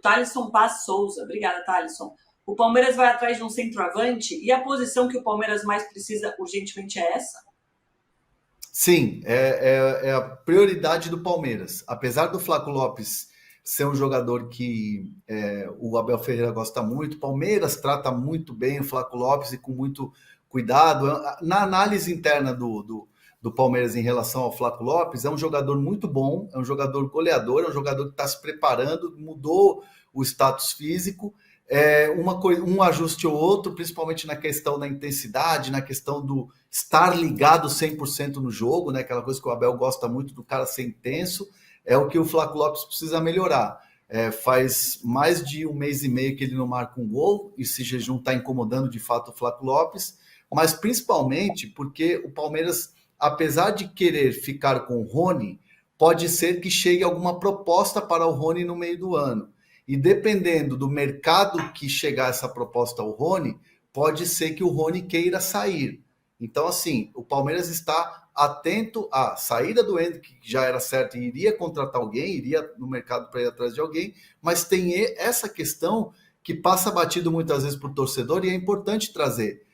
Thalisson Paz Souza. Obrigada, Thalisson. O Palmeiras vai atrás de um centroavante e a posição que o Palmeiras mais precisa urgentemente é essa? Sim, é a prioridade do Palmeiras. Apesar do Flaco Lopes ser um jogador que o Abel Ferreira gosta muito, o Palmeiras trata muito bem o Flaco Lopes e com muito cuidado. Na análise interna do Palmeiras em relação ao Flaco Lopes, é um jogador muito bom, é um jogador goleador, é um jogador que está se preparando, mudou o status físico. Um ajuste ou outro, principalmente na questão da intensidade, na questão do estar ligado 100% no jogo, né? Aquela coisa que o Abel gosta muito do cara ser intenso, é o que o Flaco Lopes precisa melhorar. Faz mais de um mês e meio que ele não marca um gol, e esse jejum está incomodando de fato o Flaco Lopes, mas principalmente porque o Palmeiras, apesar de querer ficar com o Rony, pode ser que chegue alguma proposta para o Rony no meio do ano. E dependendo do mercado que chegar essa proposta ao Rony, pode ser que o Rony queira sair. Então, assim, o Palmeiras está atento à saída do Endrick, que já era certo e iria contratar alguém, iria no mercado para ir atrás de alguém, mas tem essa questão que passa batido muitas vezes por torcedor e é importante trazer.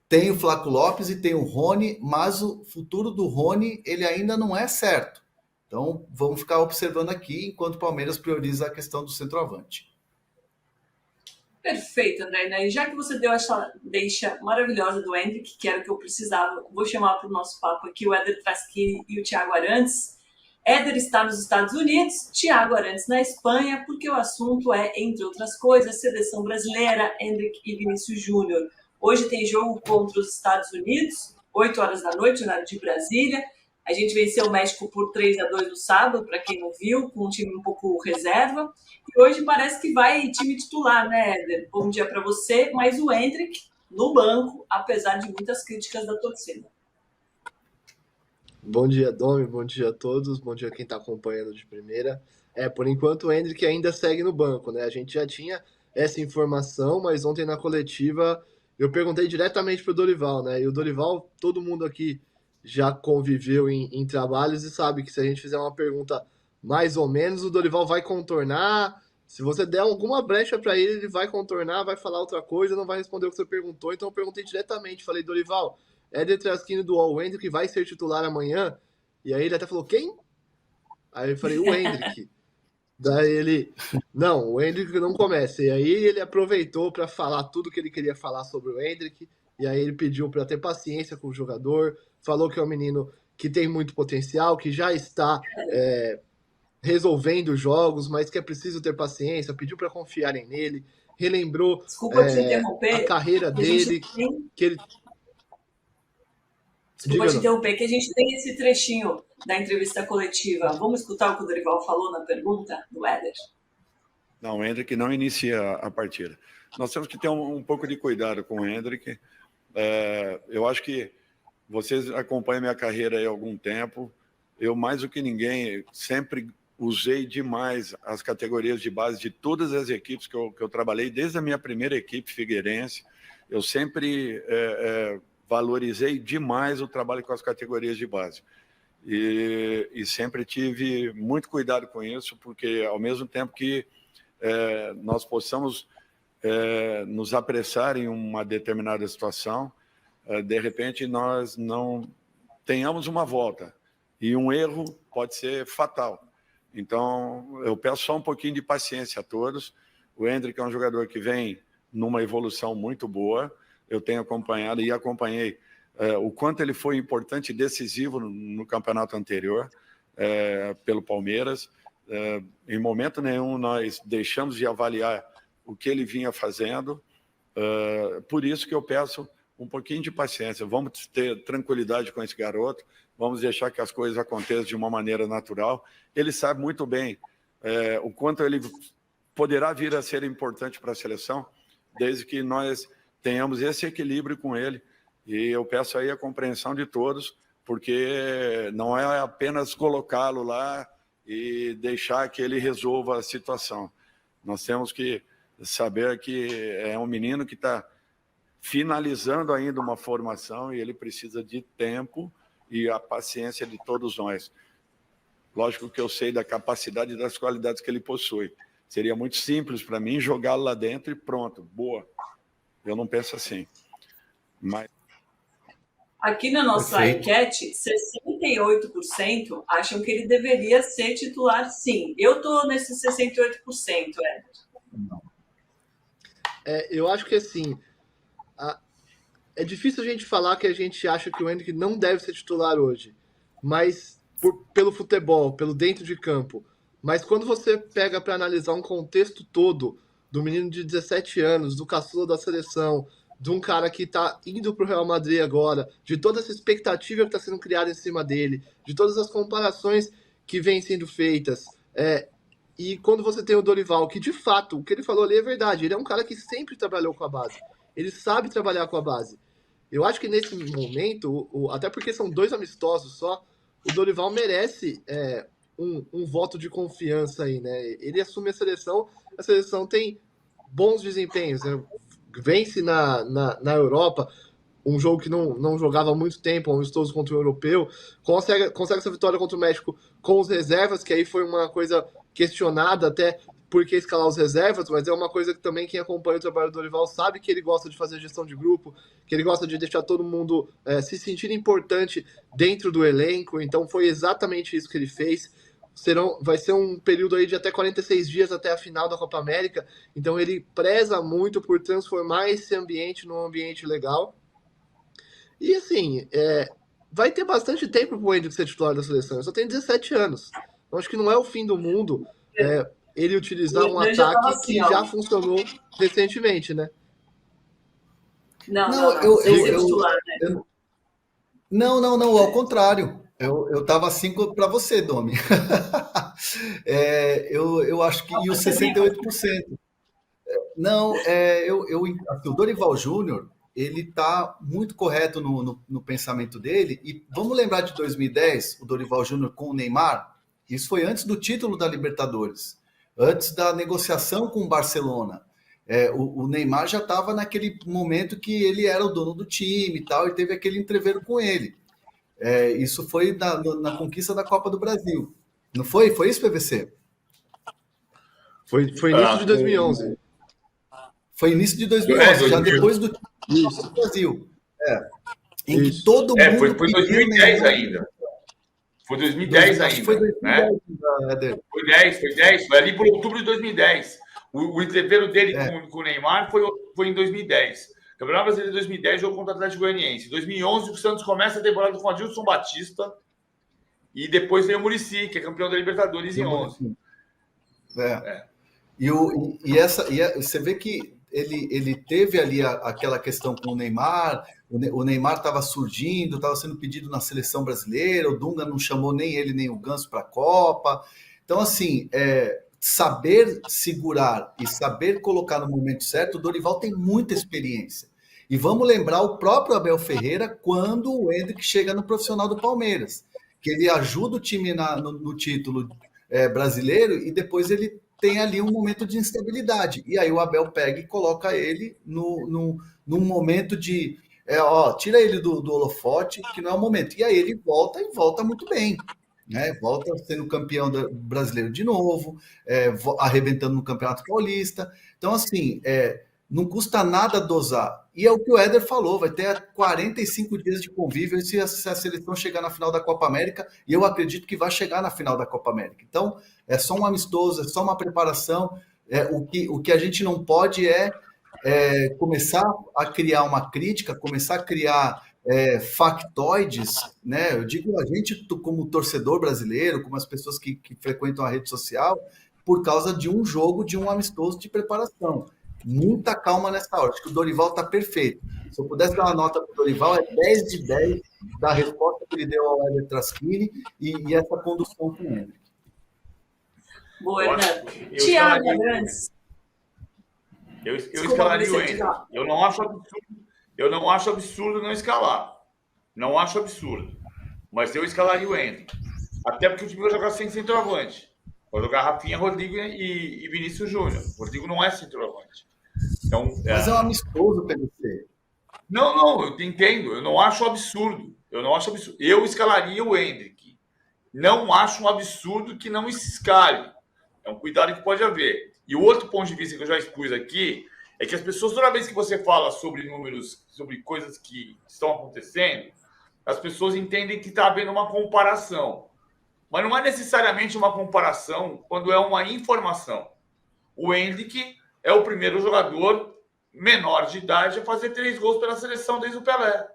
Tem o Flaco Lopes e tem o Rony, mas o futuro do Rony ele ainda não é certo. Então, vamos ficar observando aqui enquanto o Palmeiras prioriza a questão do centroavante. Perfeito, André. E já que você deu essa deixa maravilhosa do Endrick, que era o que eu precisava, vou chamar para o nosso papo aqui o Éder Traschini e o Thiago Arantes. Éder está nos Estados Unidos, Thiago Arantes na Espanha, porque o assunto é, entre outras coisas, seleção brasileira, Endrick e Vinícius Júnior. Hoje tem jogo contra os Estados Unidos, 8 horas da noite, horário de Brasília. A gente venceu o México por 3-2 no sábado, para quem não viu, com um time um pouco reserva. E hoje parece que vai time titular, né, Éder? Bom dia para você, mas o Endrick no banco, apesar de muitas críticas da torcida. Bom dia, Domi, bom dia a todos, bom dia quem está acompanhando de primeira. Por enquanto o Endrick ainda segue no banco, né? A gente já tinha essa informação, mas ontem na coletiva eu perguntei diretamente para o Dorival, né? E o Dorival, todo mundo aqui já conviveu em trabalhos e sabe que se a gente fizer uma pergunta mais ou menos, o Dorival vai contornar. Se você der alguma brecha para ele, ele vai contornar, vai falar outra coisa, não vai responder o que você perguntou. Então eu perguntei diretamente, falei, Dorival, Éder Traschini do All Endrick que vai ser titular amanhã? E aí ele até falou, quem? Aí eu falei, o Endrick. Daí ele, não, o Endrick não começa. E aí ele aproveitou para falar tudo que ele queria falar sobre o Endrick. E aí ele pediu para ter paciência com o jogador, falou que é um menino que tem muito potencial, que já está resolvendo jogos, mas que é preciso ter paciência, pediu para confiarem nele, relembrou Desculpa te interromper, a carreira dele, que ele... Desculpa te interromper, que a gente tem esse trechinho da entrevista coletiva. Vamos escutar o que o Dorival falou na pergunta do Éder? Não, o Endrick não inicia a partida. Nós temos que ter um pouco de cuidado com o Endrick. Eu acho que vocês acompanham minha carreira aí há algum tempo. Eu, mais do que ninguém, sempre usei demais as categorias de base de todas as equipes que eu trabalhei, desde a minha primeira equipe figueirense. Eu sempre valorizei demais o trabalho com as categorias de base. E sempre tive muito cuidado com isso, porque ao mesmo tempo que nós possamos nos apressar em uma determinada situação, de repente nós não tenhamos uma volta, e um erro pode ser fatal. Então, eu peço só um pouquinho de paciência a todos. O Endrick é um jogador que vem numa evolução muito boa, eu tenho acompanhado e acompanhei o quanto ele foi importante e decisivo no campeonato anterior pelo Palmeiras. Em momento nenhum nós deixamos de avaliar o que ele vinha fazendo, por isso que eu peço um pouquinho de paciência. Vamos ter tranquilidade com esse garoto, vamos deixar que as coisas aconteçam de uma maneira natural. Ele sabe muito bem o quanto ele poderá vir a ser importante para a seleção, desde que nós tenhamos esse equilíbrio com ele. E eu peço aí a compreensão de todos, porque não é apenas colocá-lo lá e deixar que ele resolva a situação. Nós temos que saber que é um menino que está finalizando ainda uma formação e ele precisa de tempo e a paciência de todos nós. Lógico que eu sei da capacidade e das qualidades que ele possui, Seria muito simples para mim jogá-lo lá dentro e pronto, boa. Eu não penso assim. Mas... Aqui na nossa Perfeito. enquete, 68% acham que ele deveria ser titular, sim. Eu estou nesses 68%, Éder. Eu acho que assim, é difícil a gente falar que a gente acha que o Endrick não deve ser titular hoje, mas pelo futebol, pelo dentro de campo. Mas quando você pega para analisar um contexto todo do menino de 17 anos, do caçula da seleção, de um cara que está indo para o Real Madrid agora, de toda essa expectativa que está sendo criada em cima dele, de todas as comparações que vêm sendo feitas, e quando você tem o Dorival, que de fato, o que ele falou ali é verdade, ele é um cara que sempre trabalhou com a base, ele sabe trabalhar com a base. Eu acho que nesse momento, até porque são 2 amistosos só, o Dorival merece um voto de confiança aí, né? Ele assume a seleção tem bons desempenhos, né? Vence na Europa, um jogo que não jogava há muito tempo, um amistoso contra o europeu, consegue essa vitória contra o México com os reservas, que aí foi uma coisa questionada até por que escalar os reservas, mas é uma coisa que também quem acompanha o trabalho do Dorival sabe que ele gosta de fazer gestão de grupo, que ele gosta de deixar todo mundo se sentir importante dentro do elenco, então foi exatamente isso que ele fez. Vai ser um período aí de até 46 dias até a final da Copa América, então ele preza muito por transformar esse ambiente num ambiente legal. E assim, vai ter bastante tempo pro Endrick ser titular da seleção, ele só tem 17 anos, então acho que não é o fim do mundo ele utilizar um ataque assim, que já funcionou recentemente, né? Não, Sem ser titular, né? Não, ao contrário. Eu tava assim para você, Domi. Eu acho que. E os 68%. Não, assim, o Dorival Júnior, ele está muito correto no pensamento dele. E vamos lembrar de 2010, o Dorival Júnior com o Neymar? Isso foi antes do título da Libertadores, antes da negociação com o Barcelona. O Neymar já estava naquele momento que ele era o dono do time e tal, e teve aquele entreveiro com ele. Isso foi na conquista da Copa do Brasil. Não foi? Foi isso, PVC? Foi início de 2011. Foi início de 2011, já depois do Brasil. Em que todo mundo... Foi 2010 ainda. Foi 2010 ainda. Foi 2010, né? Foi 10. Foi ali por outubro de 2010. O entreveiro dele com o Neymar foi em 2010. O Campeonato Brasileiro de 2010 jogou contra o Atlético Goianiense. Em 2011, o Santos começa a temporada com o Adilson Batista e depois vem o Muricy, que é campeão da Libertadores em 11. E você vê que ele teve ali aquela questão com o Neymar. O Neymar estava surgindo, estava sendo pedido na seleção brasileira, o Dunga não chamou nem ele nem o Ganso para a Copa. Então, assim, saber segurar e saber colocar no momento certo, o Dorival tem muita experiência. E vamos lembrar o próprio Abel Ferreira quando o Endrick chega no profissional do Palmeiras, que ele ajuda o time no título brasileiro e depois ele tem ali um momento de instabilidade. E aí o Abel pega e coloca ele num momento de... tira ele do holofote, que não é o momento. E aí ele volta muito bem. Né? Volta sendo campeão brasileiro de novo, arrebentando no Campeonato Paulista. Então, assim, não custa nada dosar. E é o que o Éder falou, vai ter 45 dias de convívio se a seleção chegar na final da Copa América, e eu acredito que vai chegar na final da Copa América. Então, é só um amistoso, é só uma preparação. O que a gente não pode é começar a criar uma crítica, começar a criar factoides, né? Eu digo a gente como torcedor brasileiro, como as pessoas que frequentam a rede social, por causa de um jogo, de um amistoso de preparação. Muita calma nessa hora. Acho que o Dorival está perfeito. Se eu pudesse dar uma nota para o Dorival, é 10 de 10 da resposta que ele deu ao Éder Traschini e essa condução com ele. Boa, Hernando. Thiago Arantes. Eu escalaria o Endrick. Eu não acho absurdo não escalar. Não acho absurdo. Mas eu escalaria o Endrick. Até porque o time vai jogar sem centroavante. Vai jogar Rafinha, Rodrigo e Vinícius Júnior. O Rodrigo não é centroavante. Então, mas é um amistoso, PVC. Não, eu entendo. Eu não acho absurdo. Eu escalaria o Endrick. Não acho um absurdo que não escale. É um cuidado que pode haver. E o outro ponto de vista que eu já expus aqui é que as pessoas, toda vez que você fala sobre números, sobre coisas que estão acontecendo, as pessoas entendem que está havendo uma comparação. Mas não é necessariamente uma comparação quando é uma informação. O Endrick é o primeiro jogador menor de idade a fazer 3 gols pela seleção desde o Pelé.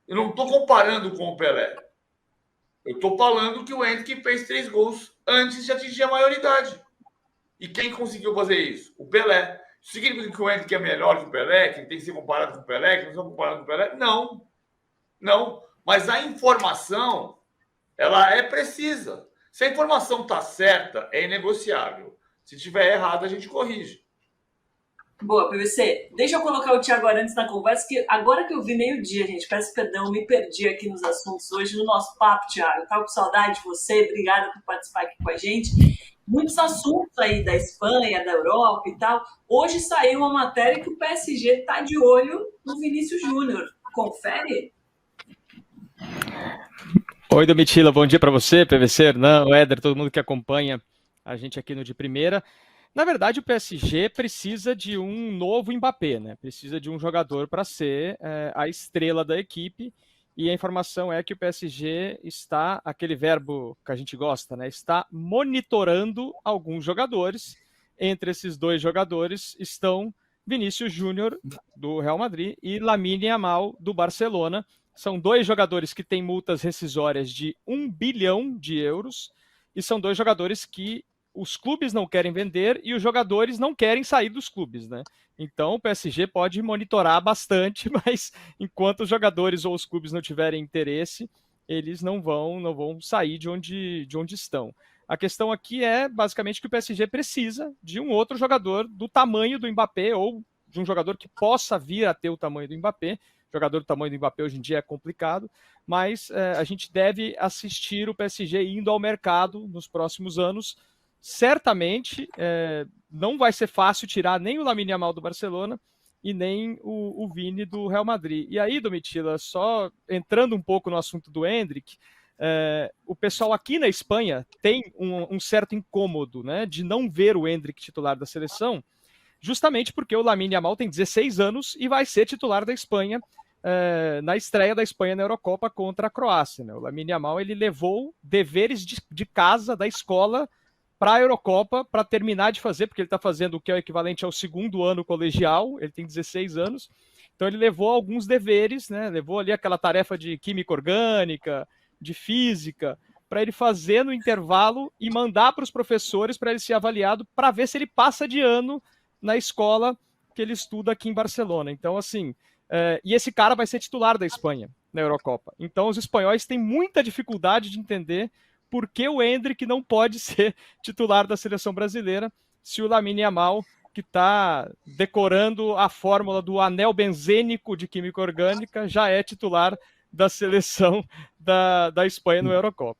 Eu não estou comparando com o Pelé. Eu estou falando que o Endrick fez 3 gols antes de atingir a maioridade. E quem conseguiu fazer isso? O Pelé. Isso significa que o Endrick é melhor que o Pelé, que tem que ser comparado com o Pelé, que não são comparados com o Pelé? Não. Não. Mas a informação, ela é precisa. Se a informação está certa, é inegociável. Se estiver errado, a gente corrige. Boa, PVC. Deixa eu colocar o Thiago Arantes na conversa, que agora que eu vi meio-dia, gente, peço perdão, me perdi aqui nos assuntos hoje, no nosso papo, Thiago. Eu tava com saudade de você, obrigada por participar aqui com a gente. Muitos assuntos aí da Espanha, da Europa e tal. Hoje saiu uma matéria que o PSG está de olho no Vinícius Júnior. Confere? Oi, Domitila, bom dia para você, PVC, Hernan, Éder, todo mundo que acompanha a gente aqui no De Primeira. Na verdade, o PSG precisa de um novo Mbappé, né? Precisa de um jogador para ser a estrela da equipe. E a informação é que o PSG está, aquele verbo que a gente gosta, né? Está monitorando alguns jogadores. Entre esses 2 jogadores estão Vinícius Júnior, do Real Madrid, e Lamine Yamal, do Barcelona. São 2 jogadores que têm multas rescisórias de 1 bilhão de euros. E são 2 jogadores que os clubes não querem vender e os jogadores não querem sair dos clubes, né? Então o PSG pode monitorar bastante, mas enquanto os jogadores ou os clubes não tiverem interesse, eles não vão sair de onde estão. A questão aqui é basicamente que o PSG precisa de um outro jogador do tamanho do Mbappé ou de um jogador que possa vir a ter o tamanho do Mbappé. Jogador do tamanho do Mbappé hoje em dia é complicado, mas a gente deve assistir o PSG indo ao mercado nos próximos anos. Certamente não vai ser fácil tirar nem o Lamine Yamal do Barcelona e nem o Vini do Real Madrid. E aí, Domitila, só entrando um pouco no assunto do Endrick, o pessoal aqui na Espanha tem um certo incômodo, né, de não ver o Endrick titular da seleção, justamente porque o Lamine Yamal tem 16 anos e vai ser titular da Espanha na estreia da Espanha na Eurocopa contra a Croácia, né? O Lamine Yamal, ele levou deveres de casa, da escola, para a Eurocopa, para terminar de fazer, porque ele está fazendo o que é o equivalente ao 2º ano colegial, ele tem 16 anos, então ele levou alguns deveres, né? Levou ali aquela tarefa de química orgânica, de física, para ele fazer no intervalo e mandar para os professores para ele ser avaliado, para ver se ele passa de ano na escola que ele estuda aqui em Barcelona. Então, assim, e esse cara vai ser titular da Espanha na Eurocopa. Então, os espanhóis têm muita dificuldade de entender por que o Endrick não pode ser titular da seleção brasileira se o Lamine Yamal, que está decorando a fórmula do anel benzênico de química orgânica, já é titular da seleção da Espanha no Eurocopa.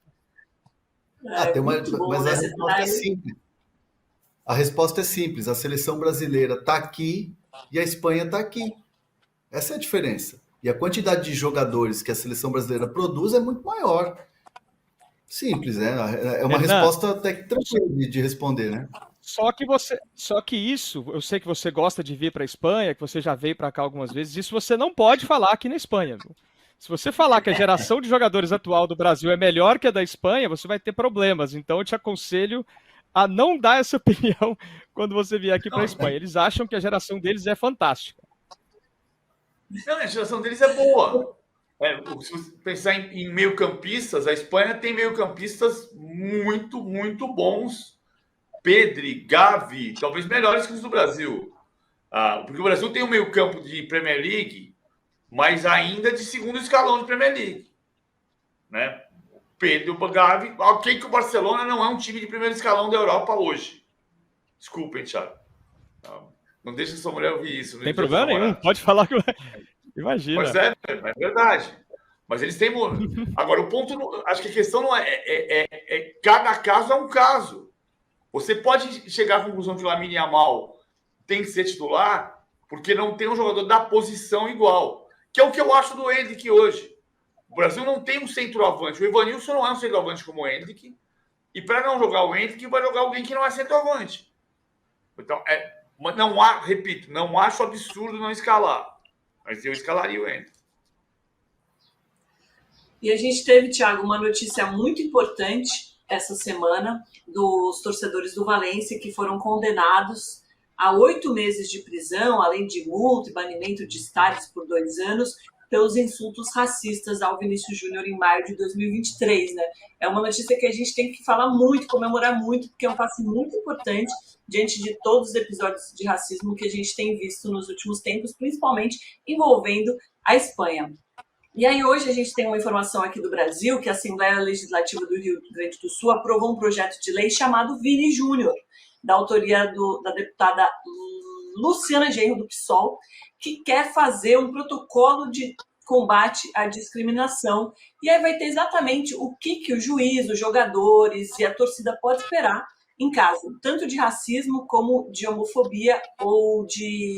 Mas a resposta é simples. A resposta é simples. A seleção brasileira está aqui e a Espanha está aqui. Essa é a diferença. E a quantidade de jogadores que a seleção brasileira produz é muito maior. Simples, né? É uma resposta até que tranquila de responder, né? Só que isso, eu sei que você gosta de vir para a Espanha, que você já veio para cá algumas vezes, isso você não pode falar aqui na Espanha. Viu? Se você falar que a geração de jogadores atual do Brasil é melhor que a da Espanha, você vai ter problemas. Então eu te aconselho a não dar essa opinião quando você vier aqui para a Espanha. Eles acham que a geração deles é fantástica. Não, a geração deles é boa. Se você pensar em meio-campistas, a Espanha tem meio-campistas muito, muito bons. Pedri, Gavi, talvez melhores que os do Brasil. Porque o Brasil tem um meio-campo de Premier League, mas ainda de 2º escalão de Premier League. Né? Pedro, Gavi, ok que o Barcelona não é um time de primeiro escalão da Europa hoje. Desculpem, Thiago. Não deixa sua mulher ouvir isso. Tem problema nenhum, pode falar que... Imagina. Mas é verdade. Mas eles têm... Agora, o ponto... Acho que a questão não cada caso é um caso. Você pode chegar à conclusão que o Lamine Yamal tem que ser titular porque não tem um jogador da posição igual. Que é o que eu acho do Endrick hoje. O Brasil não tem um centroavante. O Evanilson não é um centroavante como o Endrick. E para não jogar o Endrick, vai jogar alguém que não é centroavante. Então, mas não há, repito, não acho absurdo não escalar. Mas eu escalaria o Hendrick. E a gente teve, Thiago, uma notícia muito importante essa semana dos torcedores do Valência que foram condenados a 8 meses de prisão, além de multa e banimento de estádios por 2 anos, pelos insultos racistas ao Vinícius Júnior em maio de 2023, né? É uma notícia que a gente tem que falar muito, comemorar muito, porque é um passo muito importante diante de todos os episódios de racismo que a gente tem visto nos últimos tempos, principalmente envolvendo a Espanha. E aí hoje a gente tem uma informação aqui do Brasil que a Assembleia Legislativa do Rio Grande do Sul aprovou um projeto de lei chamado Vini Júnior, da autoria da deputada Luciana Genro, do PSOL, que quer fazer um protocolo de combate à discriminação. E aí vai ter exatamente o que o juiz, os jogadores e a torcida pode esperar em caso tanto de racismo como de homofobia ou de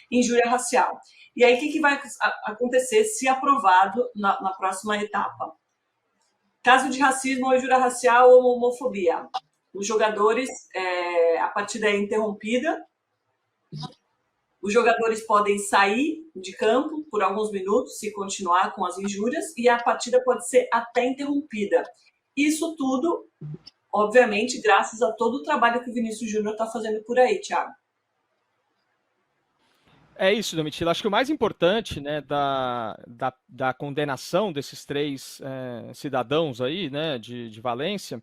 injúria racial. E aí, o que vai acontecer se aprovado na próxima etapa? Caso de racismo ou injúria racial ou homofobia, os jogadores, a partida é interrompida, os jogadores podem sair de campo por alguns minutos se continuar com as injúrias e a partida pode ser até interrompida. Isso tudo, obviamente, graças a todo o trabalho que o Vinícius Júnior está fazendo por aí, Thiago. É isso, Domitila. Acho que o mais importante, né, da condenação desses 3 cidadãos aí, né, de Valência,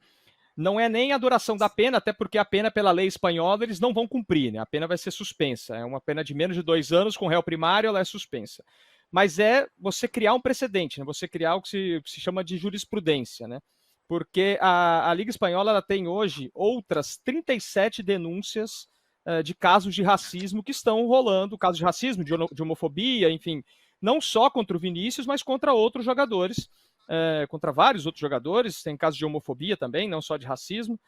não é nem a duração da pena, até porque a pena pela lei espanhola eles não vão cumprir, né? A pena vai ser suspensa. É uma pena de menos de 2 anos com réu primário, ela é suspensa. Mas é você criar um precedente, né? Você criar o que se chama de jurisprudência, né? Porque a Liga Espanhola ela tem hoje outras 37 denúncias de casos de racismo que estão rolando, casos de racismo, de homofobia, enfim, não só contra o Vinícius, mas contra outros jogadores, contra vários outros jogadores, tem casos de homofobia também, não só de racismo,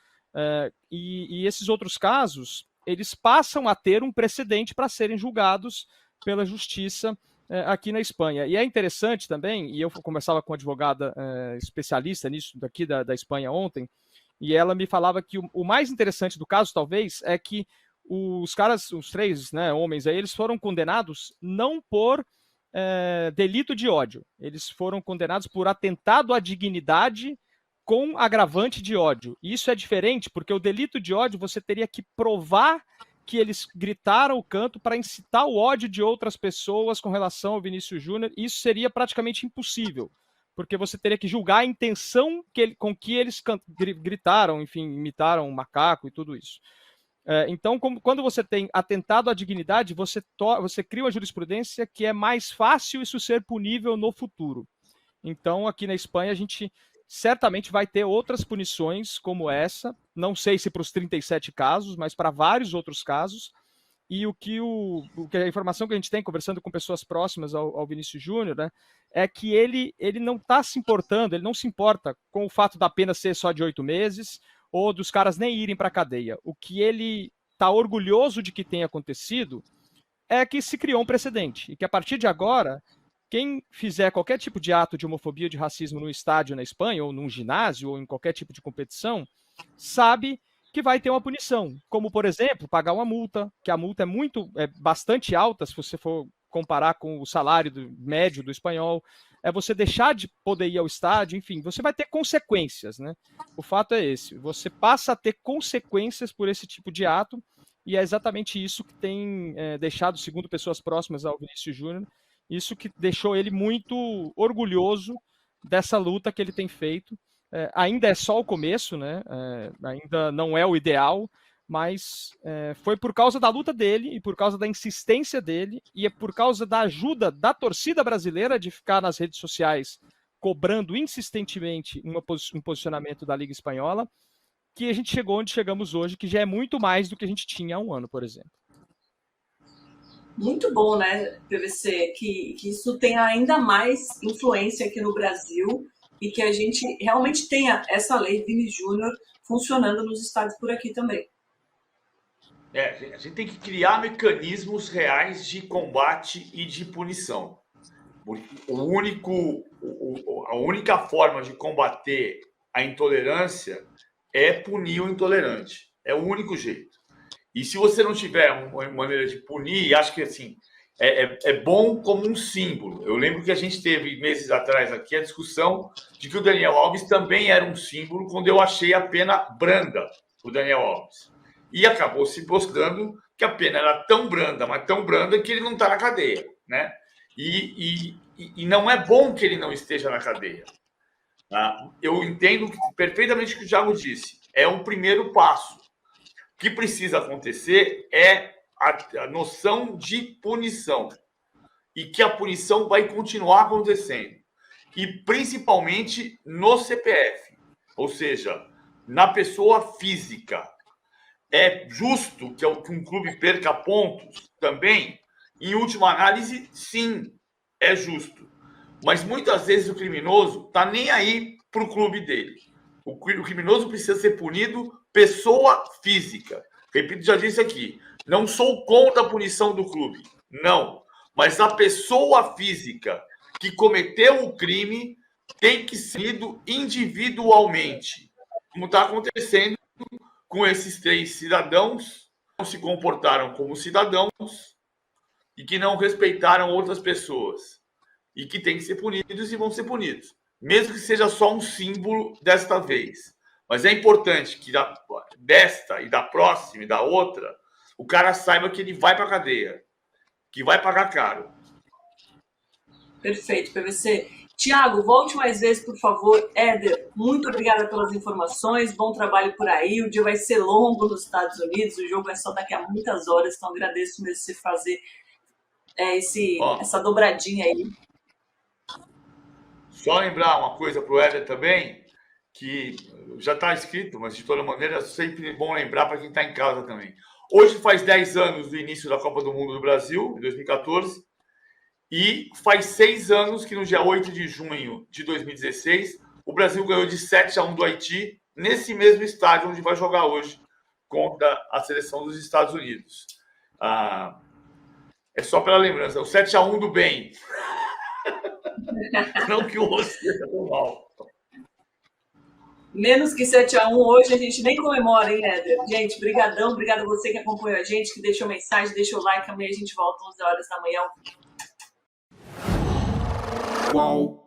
e esses outros casos, eles passam a ter um precedente para serem julgados pela justiça aqui na Espanha. E é interessante também, e eu conversava com uma advogada especialista nisso daqui da Espanha ontem, e ela me falava que o mais interessante do caso, talvez, é que os 3, né, homens aí, eles foram condenados não por delito de ódio, eles foram condenados por atentado à dignidade com agravante de ódio. E isso é diferente, porque o delito de ódio você teria que provar que eles gritaram o canto para incitar o ódio de outras pessoas com relação ao Vinícius Júnior, e isso seria praticamente impossível, porque você teria que julgar a intenção com que eles gritaram, enfim, imitaram um macaco e tudo isso. Então, quando você tem atentado à dignidade, você cria uma jurisprudência que é mais fácil isso ser punível no futuro. Então, aqui na Espanha, a gente certamente vai ter outras punições como essa, não sei se para os 37 casos, mas para vários outros casos, e o que a informação que a gente tem, conversando com pessoas próximas ao Vinícius Júnior, né, é que ele não está se importando, ele não se importa com o fato da pena ser só de 8 meses, ou dos caras nem irem para a cadeia. O que ele está orgulhoso de que tenha acontecido é que se criou um precedente, e que a partir de agora, quem fizer qualquer tipo de ato de homofobia ou de racismo no estádio na Espanha, ou num ginásio, ou em qualquer tipo de competição, sabe que vai ter uma punição, como, por exemplo, pagar uma multa, que a multa é bastante alta, se você for comparar com o salário médio do espanhol, é você deixar de poder ir ao estádio, enfim, você vai ter consequências, né? O fato é esse, você passa a ter consequências por esse tipo de ato, e é exatamente isso que tem deixado, segundo pessoas próximas ao Vinícius Júnior, isso que deixou ele muito orgulhoso dessa luta que ele tem feito. Ainda é só o começo, né? Ainda não é o ideal, mas foi por causa da luta dele e por causa da insistência dele e é por causa da ajuda da torcida brasileira de ficar nas redes sociais cobrando insistentemente um posicionamento da Liga Espanhola que a gente chegou onde chegamos hoje, que já é muito mais do que a gente tinha há um ano, por exemplo. Muito bom, né, PVC, que isso tenha ainda mais influência aqui no Brasil e que a gente realmente tenha essa lei Vini Júnior funcionando nos estádios por aqui também. A gente tem que criar mecanismos reais de combate e de punição. A única forma de combater a intolerância é punir o intolerante. É o único jeito. E se você não tiver uma maneira de punir, acho que assim é bom como um símbolo. Eu lembro que a gente teve meses atrás aqui a discussão de que o Daniel Alves também era um símbolo quando eu achei a pena branda o Daniel Alves. E acabou se mostrando que a pena era tão branda, mas tão branda que ele não está na cadeia, né? E não é bom que ele não esteja na cadeia. Eu entendo perfeitamente o que o Thiago disse. É um primeiro passo. O que precisa acontecer é a noção de punição. E que a punição vai continuar acontecendo. E principalmente no CPF. Ou seja, na pessoa física. É justo que um clube perca pontos também? Em última análise, sim, é justo. Mas muitas vezes o criminoso está nem aí para o clube dele. O criminoso precisa ser punido pessoa física. Repito, já disse aqui, não sou contra a punição do clube, não. Mas a pessoa física que cometeu o crime tem que ser punido individualmente, como está acontecendo com esses 3 cidadãos que não se comportaram como cidadãos e que não respeitaram outras pessoas e que têm que ser punidos e vão ser punidos, mesmo que seja só um símbolo desta vez. Mas é importante que desta e da próxima e da outra, o cara saiba que ele vai para a cadeia, que vai pagar caro. Perfeito, PVC. Thiago, volte mais vezes, por favor. Éder, muito obrigada pelas informações, bom trabalho por aí. O dia vai ser longo nos Estados Unidos, o jogo é só daqui a muitas horas, então agradeço mesmo você fazer essa dobradinha aí. Só lembrar uma coisa para o Éder também, que já está escrito, mas de toda maneira é sempre bom lembrar para quem está em casa também. Hoje faz 10 anos do início da Copa do Mundo do Brasil, em 2014, e faz 6 anos que no dia 8 de junho de 2016, o Brasil ganhou de 7-1 do Haiti, nesse mesmo estádio onde vai jogar hoje contra a seleção dos Estados Unidos. É só pela lembrança, o 7-1 do bem. Não que o outro seja tão mal. Menos que 7-1 hoje a gente nem comemora, hein, Éder? Gente, brigadão, obrigado a você que acompanhou a gente, que deixou mensagem, deixou like, amanhã a gente volta às 11 horas da manhã. Qual?